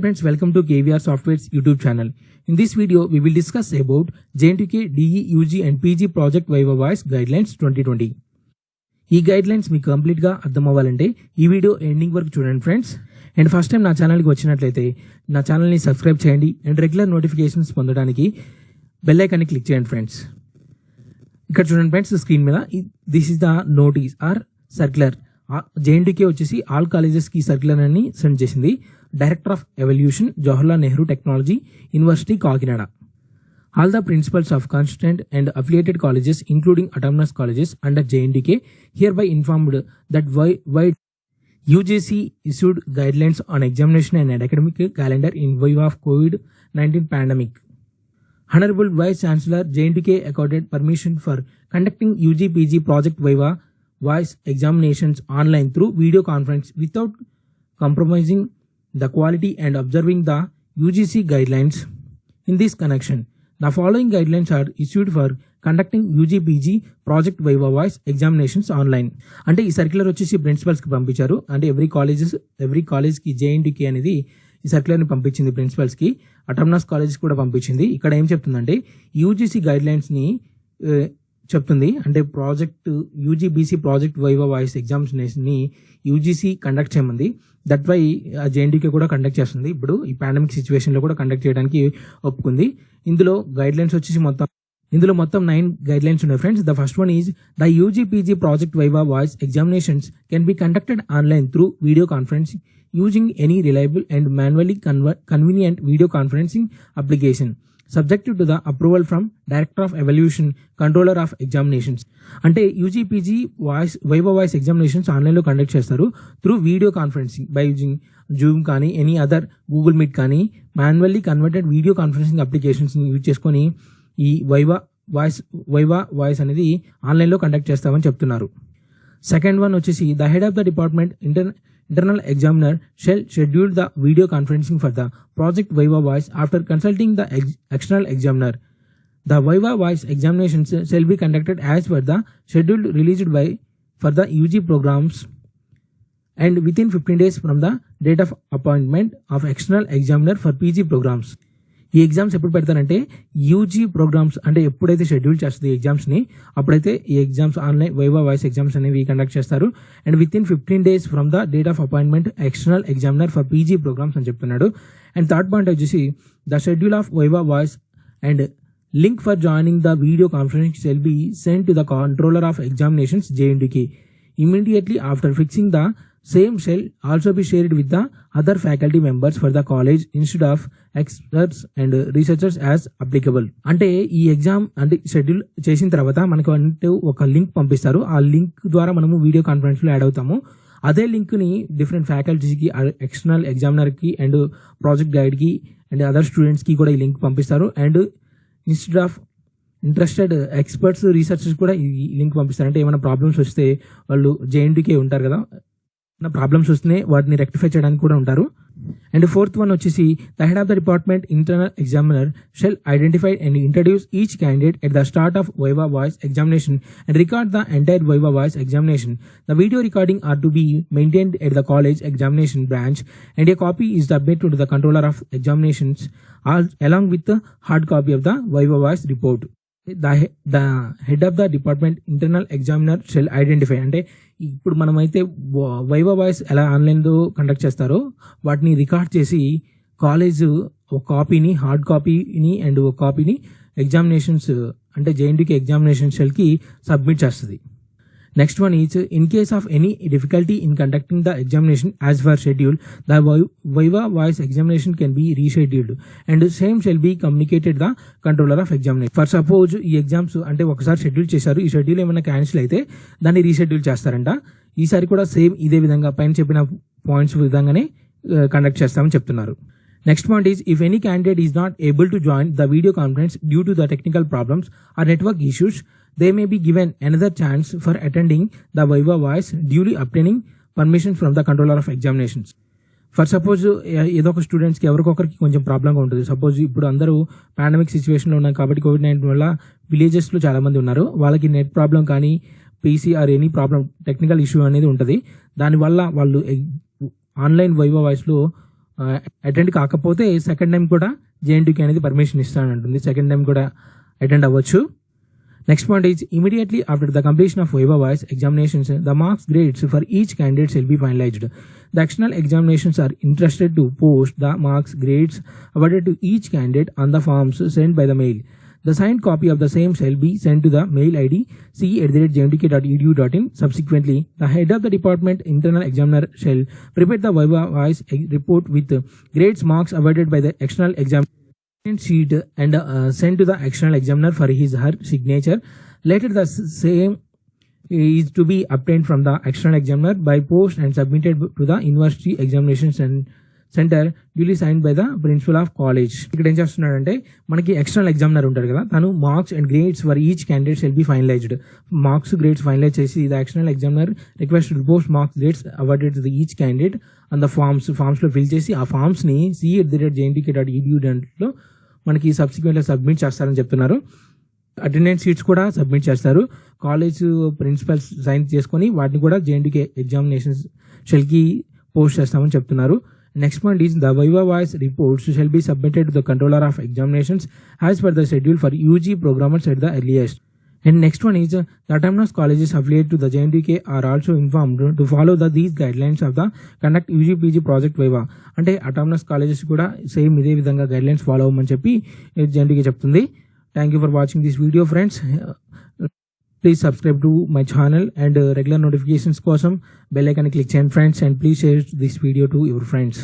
Hi friends, welcome to KVR Software's YouTube channel. In this video, we will discuss about JNTK DE, UG and PG Project Viva Voice Guidelines 2020. ఈ guidelines మీకు కంప్లీట్గా అర్థం అవ్వాలంటే ఈ video ending వరకు చూడండి friends. And first time నా ఛానల్కి వచ్చినట్లయితే నా ఛానల్ని సబ్స్క్రైబ్ చేయండి అండ్ రెగ్యులర్ నోటిఫికేషన్స్ పొందడానికి బెల్ ఐకాన్ని క్లిక్ చేయండి ఫ్రెండ్స్. ఇక్కడ చూడండి ఫ్రెండ్స్, స్క్రీన్ మీద this is the notice are circular. JNTK వచ్చేసి ఆల్ కాలేజెస్కి సర్క్యులర్ అని సెండ్ చేసింది. Director of evolution, Jawaharlal Nehru technology university, Kakinada. All the principals of constituent and affiliated colleges, including autonomous colleges under JNTK, hereby informed that why UGC issued guidelines on examination and academic calendar in view of COVID-19 pandemic. Honorable Vice Chancellor, JNTK accorded permission for conducting UG-PG Project Viva Voice examinations online through video conference without compromising the quality and observing the UGC guidelines. In this connection, the following guidelines are issued for conducting UG-PG Project Viva Voice examinations online. అంటే ఈ circular వచ్చేసి ప్రిన్సిపల్స్కి పంపించారు. అంటే every కాలేజ్కి JNTK అనేది ఈ సర్క్యులర్ని పంపించింది ప్రిన్సిపల్స్కి. Autonomous colleges కూడా పంపించింది. ఇక్కడ ఏం చెప్తుందంటే UGC గైడ్లైన్స్ని చెప్తుంది. అంటే UG-BC ప్రాజెక్ట్ వైవా వాయిస్ ఎగ్జామినేషన్ని UGC కండక్ట్ చేయమంది. దట్ వై JNTK కూడా కండక్ట్ చేస్తుంది. ఇప్పుడు ఈ పాండమిక్ సిచ్యువేషన్లో కూడా కండక్ట్ చేయడానికి ఒప్పుకుంది. ఇందులో గైడ్లైన్స్ వచ్చేసి మొత్తం 9 గైడ్లైన్స్ ఉన్నాయి friends. The first one is the UG-PG project viva voice examinations can be conducted online through video conferencing using any reliable and manually convenient video conferencing application subjected to the approval from Director of Evaluation, Controller of Examinations. అంటే UG-PG viva voice examinations ఆన్లైన్లో conduct చేస్తారు through video conferencing by using Zoom కానీ any other Google Meet కానీ manually converted video conferencing అప్లికేషన్స్ని use చేసుకొని ఈ viva voice అనేది ఆన్లైన్లో కండక్ట్ చేస్తామని చెప్తున్నారు. సెకండ్ వన్ వచ్చేసి the head of the department internal examiner shall schedule the video conferencing for the project Viva Voice after consulting the external examiner. The Viva Voice examinations shall be conducted as per the schedule released for the UG programs and within 15 days from the date of appointment of external examiner for PG programs. ఈ exams ఎప్పుడు పెడతారంటే UG programmes అంటే ఎప్పుడైతే schedule చేస్తుంది ఈ ఎగ్జామ్స్ని అప్పుడైతే ఈ exams online viva voice exams అనేవి కండక్ట్ చేస్తారు. And within 15 days from the date of appointment external examiner for PG programmes అని చెప్తున్నాడు. అండ్ థర్డ్ పాయింట్ వచ్చేసి the schedule of viva voice and link for joining the video conference shall be send to the controller of examinations JNTK immediately after fixing the same shall also be shared with the other faculty members for the college instead of experts and researchers as applicable. అంటే ఈ exam అంటే schedule చేసిన తర్వాత మనకు అంటే ఒక link పంపిస్తారు. ఆ లింక్ ద్వారా మనము వీడియో కాన్ఫరెన్స్లో యాడ్ అవుతాము. అదే లింక్ని డిఫరెంట్ ఫ్యాకల్టీస్కి, ఎక్స్టర్నల్ ఎగ్జామినర్కి అండ్ ప్రాజెక్ట్ గైడ్కి అండ్ అదర్ స్టూడెంట్స్కి కూడా ఈ లింక్ పంపిస్తారు. And instead of interested experts, researchers కూడా ఈ లింక్ పంపిస్తారు. అంటే ఏమైనా ప్రాబ్లమ్స్ వస్తే వాళ్ళు JNTK ఉంటారు కదా, ప్రాబ్లమ్స్ వస్తేనే వాటిని రెక్టిఫై చేయడానికి కూడా ఉంటారు. అండ్ ఫోర్త్ వన్ వచ్చేసి the head of the department internal examiner shall identify and introduce each candidate at the start of viva voice examination and record the entire viva voice examination. The video recording are to be maintained at the college examination branch and a copy is submitted to the controller of examinations along with hard copy of the viva voice report. The head of the department internal examiner shall identify అంటే ఇప్పుడు మనమైతే viva voice ఎలా ఆన్లైన్లో conduct చేస్తారో వాటిని record చేసి college ఒక కాపీని, హార్డ్ కాపీని అండ్ ఒక కాపీని ఎగ్జామినేషన్స్ అంటే JNTK ఎగ్జామినేషన్ షెల్కి సబ్మిట్ చేస్తుంది. Next one is in case of any difficulty in conducting the examination as per schedule, the Viva voice examination can be rescheduled and same shall be communicated the controller of examination. For suppose ఈ exams అంటే ఒకసారి schedule చేశారు, ఈ schedule ఏమైనా cancel అయితే దాన్ని reschedule చేస్తారంట. ఈసారి కూడా సేమ్ ఇదే విధంగా పైన చెప్పిన పాయింట్స్ విధంగానే కండక్ట్ చేస్తామని చెప్తున్నారు. Next point is if any candidate is not able to join the video conference due to the technical problems or network issues, they may be given another chance for attending the Viva Voice, duly obtaining permission from the controller of examinations. For suppose ఏదో ఒక స్టూడెంట్స్కి ఎవరికొకరికి కొంచెం ప్రాబ్లంగా ఉంటుంది. Suppose ఇప్పుడు అందరూ pandemic సిచ్యువేషన్లో ఉన్నాయి కాబట్టి COVID-19 వల్ల విలేజెస్లో చాలామంది ఉన్నారు. వాళ్ళకి నెట్ ప్రాబ్లం కానీ PC or any problem technical issue అనేది ఉంటుంది. దానివల్ల వాళ్ళు ఆన్లైన్ వైవా వాయిస్లో అటెండ్ కాకపోతే సెకండ్ టైం కూడా జేఎన్టీయూకే అనేది పర్మిషన్ ఇస్తానంటుంది. సెకండ్ టైం కూడా అటెండ్ అవ్వచ్చు. Next point is immediately after the completion of Viva Voice examinations, the marks grades for each candidate shall be finalized. The external examinations are interested to post the marks grades awarded to each candidate on the forms sent by the mail. The signed copy of the same shall be sent to the mail ID ce@jntk.edu.in. Subsequently, the head of the department internal examiner shall prepare the Viva Voice report with grades marks awarded by the external examiner sheet and sent to the external examiner for his her signature. Later the same is to be obtained from the external examiner by post and submitted to the university examination center duly signed by the principal of college. ఇక్కడ ఏం చేస్తున్నాడంటే మనకి external examiner ఉంటారు కదా, తను marks and grades for each candidate shall be finalized. Marks grades finalize చేసి the external examiner request to post marks grades awarded to each candidate and the forms లో fill చేసి ఆ ఫామ్స్ ని ce@jntk.edu.in మనకి సబ్సిక్వెంట్గా submit చేస్తారని చెప్తున్నారు. Attendance sheets కూడా submit చేస్తారు. కాలేజ్ ప్రిన్సిపల్స్ సైన్ చేసుకొని వాటిని కూడా జేఎన్టీకే ఎగ్జామినేషన్స్ షెల్కి పోస్ట్ చేస్తామని చెప్తున్నారు. Next point is the viva voice reports shall be submitted to the controller of examinations as per the schedule for UG programmers at the earliest. And next one is the autonomous colleges affiliated to the JNTK are also informed to follow these guidelines of the conduct UGPG project Viva. అంటే autonomous colleges కూడా same ఇదే విధంగా guidelines follow అవ్వమని చెప్పి JNTK చెప్తుంది. Thank you for watching this video friends. Please subscribe to my channel and regular notifications కోసం bell icon click చేయండి friends, and please share this video to your friends.